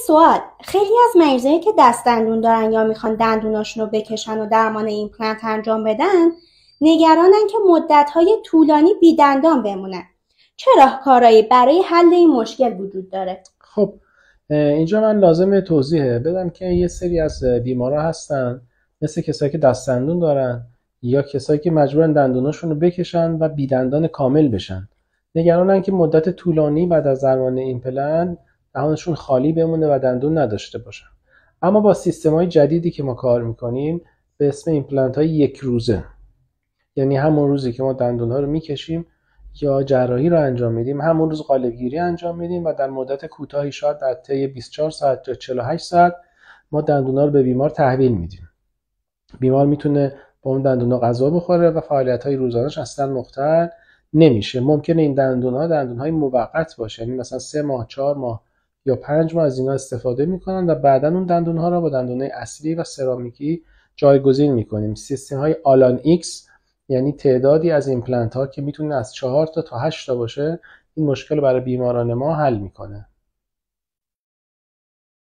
سوال، خیلی از مریضایی که دست دندون دارن یا میخوان دندوناشون رو بکشن و درمان ایمپلنت انجام بدن نگرانن که مدت‌های طولانی بی دندان بمونن. چه راهکارهایی برای حل این مشکل وجود داره؟ خب اینجا من لازمه توضیح بدم که یه سری از بیمارا هستن مثل کسایی که دست دندون دارن یا کسایی که مجبورن دندوناشون رو بکشن و بی دندان کامل بشن. نگرانن که مدت طولانی بعد از درمان ایمپلنت دهانشون خالی بمونه و دندون نداشته باشن. اما با سیستم‌های جدیدی که ما کار می‌کنیم به اسم ایمپلنت‌های یک روزه، یعنی همون روزی که ما دندون‌ها رو میکشیم یا جراحی رو انجام میدیم همون روز قالب‌گیری انجام میدیم و در مدت کوتاهی شاید در طی 24 ساعت تا 48 ساعت ما دندون‌ها رو به بیمار تحویل میدیم. بیمار میتونه با اون دندون‌ها غذا بخوره و فعالیت‌های روزانه‌اش اصلا مختل نمیشه. ممکنه این دندون‌ها دندون‌های موقت باشه، یعنی مثلا 3 ماه، 4 ماه یا 5 ماه از اینا استفاده میکنن و بعداً اون دندون‌ها رو با دندون‌های اصلی و سرامیکی جایگزین میکنیم. سیستم‌های آلان ایکس، یعنی تعدادی از ایمپلنت‌ها که میتونه از 4 تا 8 تا باشه، این مشکل رو برای بیماران ما حل میکنه.